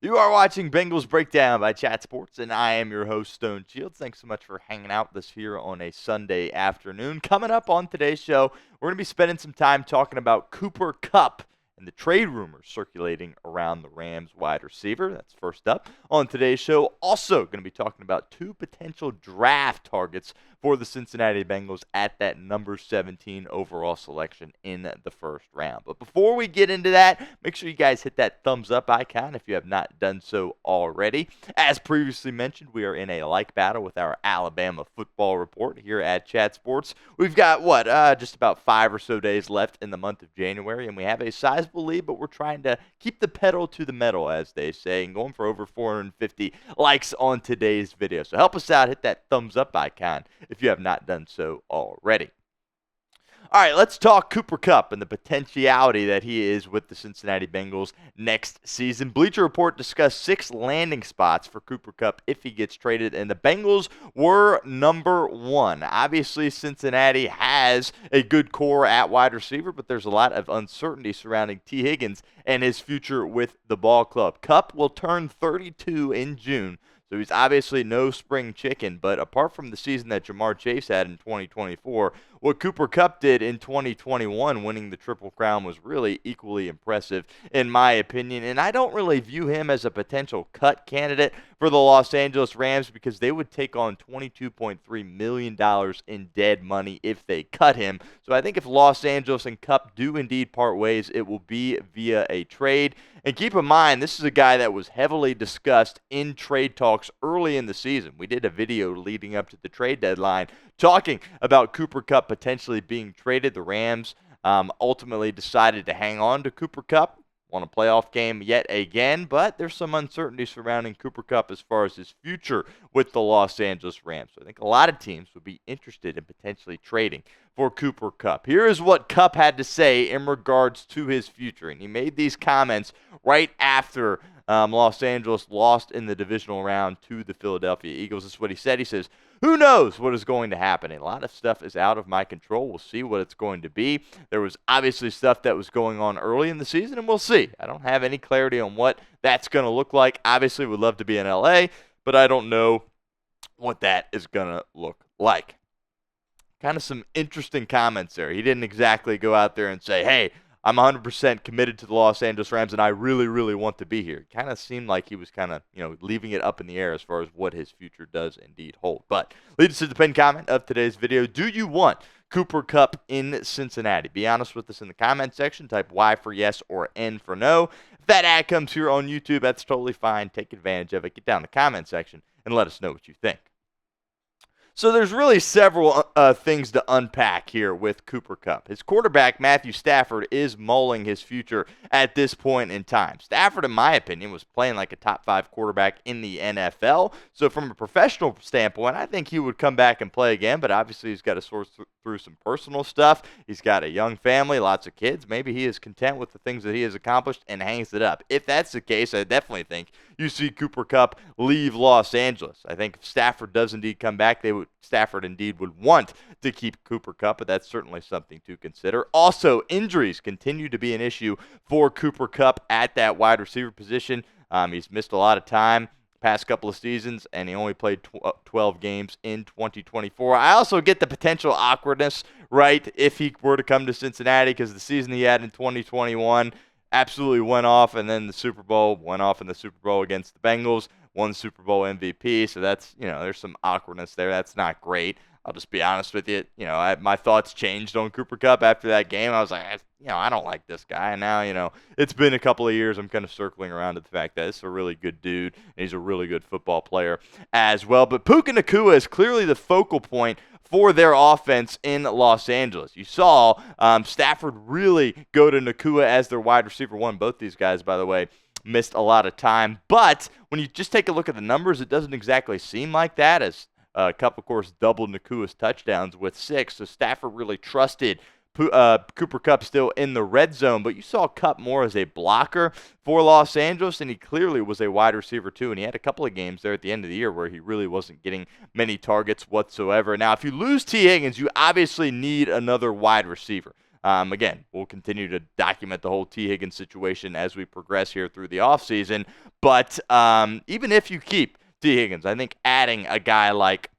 You are watching Bengals Breakdown by Chat Sports, and I am your host, Stone Shields. Thanks so much for hanging out with us here on a Sunday afternoon. Coming up on today's show, we're going to be spending some time talking about Cooper Kupp and the trade rumors circulating around the Rams wide receiver. That's first up on today's show. Also going to be talking about two potential draft targets for the Cincinnati Bengals at that number 17 overall selection in the first round. But before we get into that, make sure you guys hit that thumbs up icon if you have not done so already. As previously mentioned, we are in a like battle with our Alabama football report here at Chat Sports. We've got, just about 5 or so days left in the month of January, and we have a sizable lead, but we're trying to keep the pedal to the metal, as they say, and going for over 450 likes on today's video. So help us out, hit that thumbs up icon if you have not done so already. All right, let's talk Cooper Kupp and the potentiality that he is with the Cincinnati Bengals next season. Bleacher Report discussed 6 landing spots for Cooper Kupp if he gets traded, and the Bengals were number 1. Obviously, Cincinnati has a good core at wide receiver, but there's a lot of uncertainty surrounding Tee Higgins and his future with the ball club. Kupp will turn 32 in June, so he's obviously no spring chicken, but apart from the season that Jamar Chase had in 2024, what Cooper Kupp did in 2021, winning the Triple Crown, was really equally impressive in my opinion, and I don't really view him as a potential cut candidate for the Los Angeles Rams because they would take on $22.3 million in dead money if they cut him. So I think if Los Angeles and Kupp do indeed part ways, it will be via a trade. And keep in mind, this is a guy that was heavily discussed in trade talks early in the season. We did a video leading up to the trade deadline talking about Cooper Kupp potentially being traded. The Rams ultimately decided to hang on to Cooper Kupp. Won a playoff game yet again, but there's some uncertainty surrounding Cooper Kupp as far as his future with the Los Angeles Rams. So I think a lot of teams would be interested in potentially trading for Cooper Kupp. Here is what Kupp had to say in regards to his future, and he made these comments right after Los Angeles lost in the divisional round to the Philadelphia Eagles. This is what he said. He says, "Who knows what is going to happen? And a lot of stuff is out of my control. We'll see what it's going to be. There was obviously stuff that was going on early in the season, and we'll see. I don't have any clarity on what that's going to look like. Obviously, we'd love to be in LA, but I don't know what that is going to look like." Kind of some interesting comments there. He didn't exactly go out there and say, "Hey, I'm 100% committed to the Los Angeles Rams, and I really, really want to be here." It kind of seemed like he was kind of, leaving it up in the air as far as what his future does indeed hold. But lead us to the pinned comment of today's video. Do you want Cooper Kupp in Cincinnati? Be honest with us in the comment section. Type Y for yes or N for no. If that ad comes here on YouTube, that's totally fine. Take advantage of it. Get down in the comment section and let us know what you think. So there's really several things to unpack here with Cooper Kupp. His quarterback, Matthew Stafford, is mulling his future at this point in time. Stafford, in my opinion, was playing like a top 5 quarterback in the NFL. So from a professional standpoint, I think he would come back and play again, but obviously he's got to sort through some personal stuff. He's got a young family, lots of kids. Maybe he is content with the things that he has accomplished and hangs it up. If that's the case, I definitely think you see Cooper Kupp leave Los Angeles. I think if Stafford does indeed come back, Stafford indeed would want to keep Cooper Kupp, but that's certainly something to consider. Also, injuries continue to be an issue for Cooper Kupp at that wide receiver position. He's missed a lot of time past couple of seasons, and he only played 12 games in 2024. I also get the potential awkwardness, right, if he were to come to Cincinnati, because the season he had in 2021 absolutely went off, and then the Super Bowl went off in the Super Bowl against the Bengals, won Super Bowl MVP, so that's, there's some awkwardness there. That's not great. I'll just be honest with you. My thoughts changed on Cooper Kupp after that game. I was like, I don't like this guy. And now, it's been a couple of years. I'm kind of circling around to the fact that this is a really good dude, and he's a really good football player as well. But Puka Nacua is clearly the focal point for their offense in Los Angeles. You saw Stafford really go to Nacua as their wide receiver one. Both these guys, by the way, missed a lot of time. But when you just take a look at the numbers, it doesn't exactly seem like that, as Kupp, of course, doubled Nacua's touchdowns with 6. So Stafford really trusted Cooper Kupp still in the red zone, but you saw Kupp more as a blocker for Los Angeles, and he clearly was a wide receiver too, and he had a couple of games there at the end of the year where he really wasn't getting many targets whatsoever. Now, if you lose Tee Higgins, you obviously need another wide receiver. Again, we'll continue to document the whole Tee Higgins situation as we progress here through the offseason. But even if you keep Tee Higgins, I think adding a guy like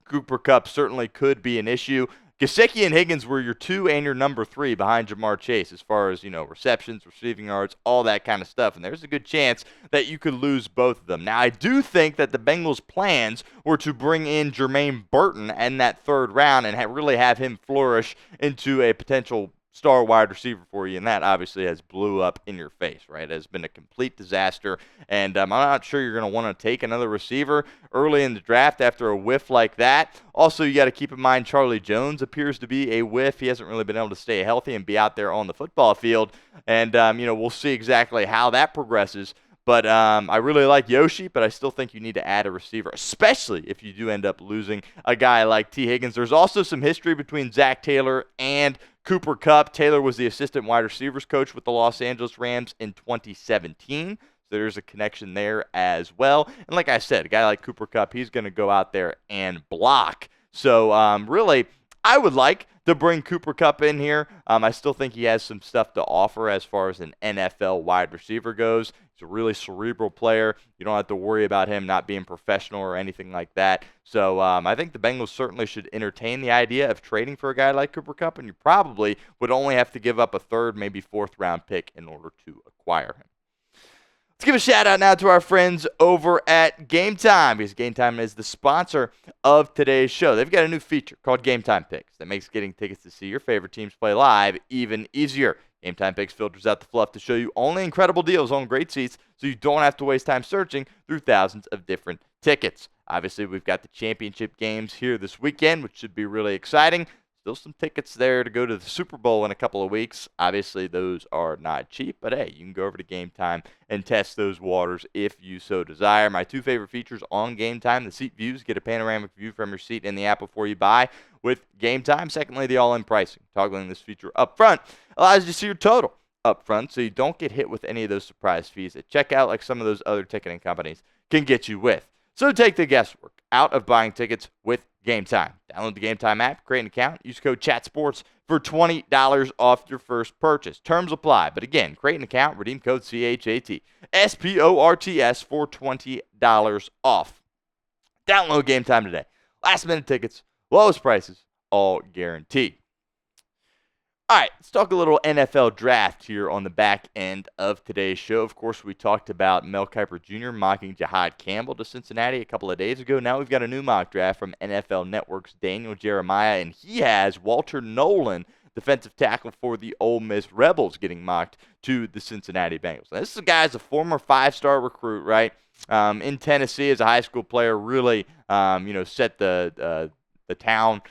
Cooper Kupp certainly could be an issue. Gesicki and Higgins were your 2 and your number 3 behind Jamar Chase as far as, receptions, receiving yards, all that kind of stuff. And there's a good chance that you could lose both of them. Now, I do think that the Bengals' plans were to bring in Jermaine Burton in that 3rd round and really have him flourish into a potential star wide receiver for you, and that obviously has blew up in your face, right? It has been a complete disaster, and I'm not sure you're going to want to take another receiver early in the draft after a whiff like that. Also, you got to keep in mind Charlie Jones appears to be a whiff. He hasn't really been able to stay healthy and be out there on the football field, and we'll see exactly how that progresses. But I really like Yoshi, but I still think you need to add a receiver, especially if you do end up losing a guy like Tee Higgins. There's also some history between Zach Taylor and Cooper Kupp. Taylor was the assistant wide receivers coach with the Los Angeles Rams in 2017. So there's a connection there as well. And like I said, a guy like Cooper Kupp, he's going to go out there and block. So really, I would like to bring Cooper Kupp in here. I still think he has some stuff to offer as far as an NFL wide receiver goes. He's a really cerebral player. You don't have to worry about him not being professional or anything like that. So I think the Bengals certainly should entertain the idea of trading for a guy like Cooper Kupp, and you probably would only have to give up a 3rd, maybe 4th round pick in order to acquire him. Let's give a shout out now to our friends over at Game Time, because Game Time is the sponsor of today's show. They've got a new feature called Game Time Picks that makes getting tickets to see your favorite teams play live even easier. Game Time Picks filters out the fluff to show you only incredible deals on great seats, so you don't have to waste time searching through thousands of different tickets. Obviously, we've got the championship games here this weekend, which should be really exciting. Still some tickets there to go to the Super Bowl in a couple of weeks. Obviously, those are not cheap, but hey, you can go over to Game Time and test those waters if you so desire. My 2 favorite features on Game Time, the seat views. Get a panoramic view from your seat in the app before you buy with Game Time. Secondly, the all-in pricing. Toggling this feature up front allows you to see your total up front, so you don't get hit with any of those surprise fees at checkout like some of those other ticketing companies can get you with. So take the guesswork out of buying tickets with Game Time. Download the Game Time app, create an account, use code CHATSPORTS for $20 off your first purchase. Terms apply, but again, create an account, redeem code CHATSPORTS for $20 off. Download Game Time today. Last minute tickets, lowest prices, all guaranteed. All right, let's talk a little NFL draft here on the back end of today's show. Of course, we talked about Mel Kiper Jr. mocking Jahad Campbell to Cincinnati a couple of days ago. Now we've got a new mock draft from NFL Network's Daniel Jeremiah, and he has Walter Nolen, defensive tackle for the Ole Miss Rebels, getting mocked to the Cincinnati Bengals. Now, this is a guy who's a former 5-star recruit, right? In Tennessee as a high school player, really, set the town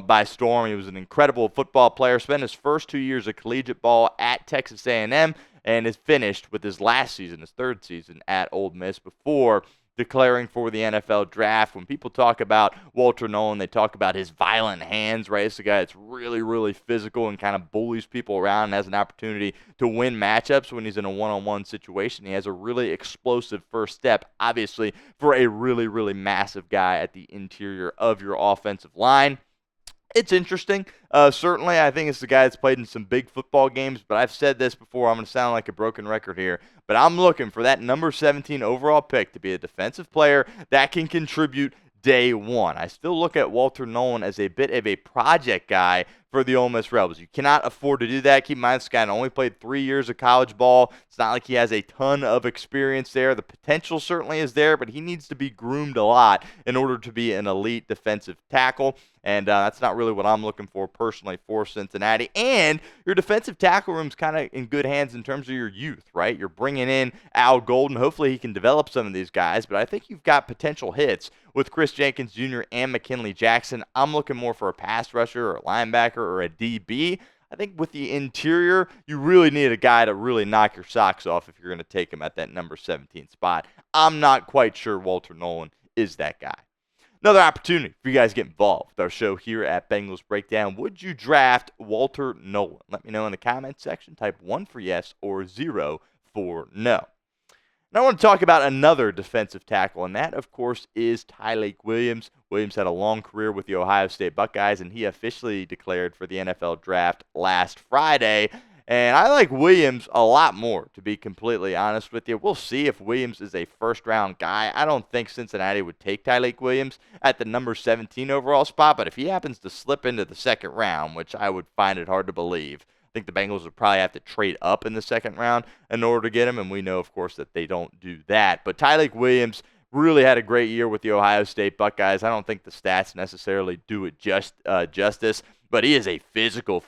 by storm. He was an incredible football player, spent his first 2 years of collegiate ball at Texas A&M, and is finished with his last season, his 3rd season at Ole Miss, before declaring for the NFL draft. When people talk about Walter Nolen, they talk about his violent hands, right? It's a guy that's really, really physical and kind of bullies people around and has an opportunity to win matchups when he's in a one-on-one situation. He has a really explosive first step, obviously, for a really, really massive guy at the interior of your offensive line. It's interesting. Certainly, I think it's the guy that's played in some big football games, but I've said this before. I'm going to sound like a broken record here, but I'm looking for that number 17 overall pick to be a defensive player that can contribute day one. I still look at Walter Nolen as a bit of a project guy for the Ole Miss Rebels. You cannot afford to do that. Keep in mind, this guy only played 3 years of college ball. It's not like he has a ton of experience there. The potential certainly is there, but he needs to be groomed a lot in order to be an elite defensive tackle. And that's not really what I'm looking for personally for Cincinnati. And your defensive tackle room's kind of in good hands in terms of your youth, right? You're bringing in Al Golden. Hopefully he can develop some of these guys. But I think you've got potential hits with Chris Jenkins Jr. and McKinley Jackson. I'm looking more for a pass rusher or a linebacker or a DB. I think with the interior, you really need a guy to really knock your socks off if you're going to take him at that number 17 spot. I'm not quite sure Walter Nolen is that guy. Another opportunity for you guys to get involved with our show here at Bengals Breakdown. Would you draft Walter Nolen? Let me know in the comments section. Type 1 for yes or 0 for no. And I want to talk about another defensive tackle, and that, of course, is Tyleik Williams. Williams had a long career with the Ohio State Buckeyes, and he officially declared for the NFL Draft last Friday. And I like Williams a lot more, to be completely honest with you. We'll see if Williams is a first-round guy. I don't think Cincinnati would take Tyleik Williams at the number 17 overall spot, but if he happens to slip into the second round, which I would find it hard to believe, I think the Bengals would probably have to trade up in the second round in order to get him, and we know, of course, that they don't do that. But Tyleik Williams really had a great year with the Ohio State Buckeyes. I don't think the stats necessarily do it justice, but he is a physical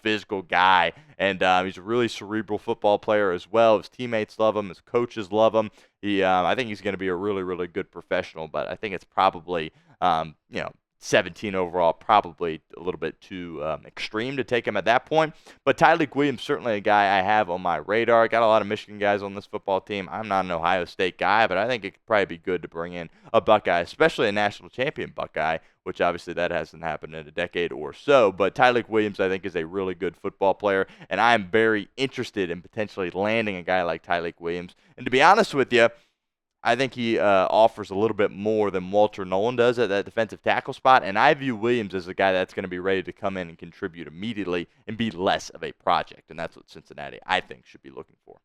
guy, and he's a really cerebral football player as well. His teammates love him. His coaches love him. I think he's going to be a really good professional, but I think it's probably, 17 overall, probably a little bit too extreme to take him at that point. But Tyleik Williams, certainly a guy I have on my radar. Got a lot of Michigan guys on this football team. I'm not an Ohio State guy, but I think it could probably be good to bring in a Buckeye, especially a national champion Buckeye, which obviously that hasn't happened in a decade or so. But Tyleik Williams, I think, is a really good football player, and I am very interested in potentially landing a guy like Tyleik Williams. And to be honest with you, I think he offers a little bit more than Walter Nolen does at that defensive tackle spot, and I view Williams as a guy that's going to be ready to come in and contribute immediately and be less of a project, and that's what Cincinnati, I think, should be looking for.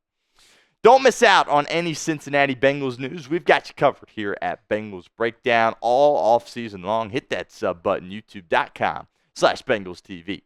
Don't miss out on any Cincinnati Bengals news. We've got you covered here at Bengals Breakdown all off season long. Hit that sub button, youtube.com/BengalsTV.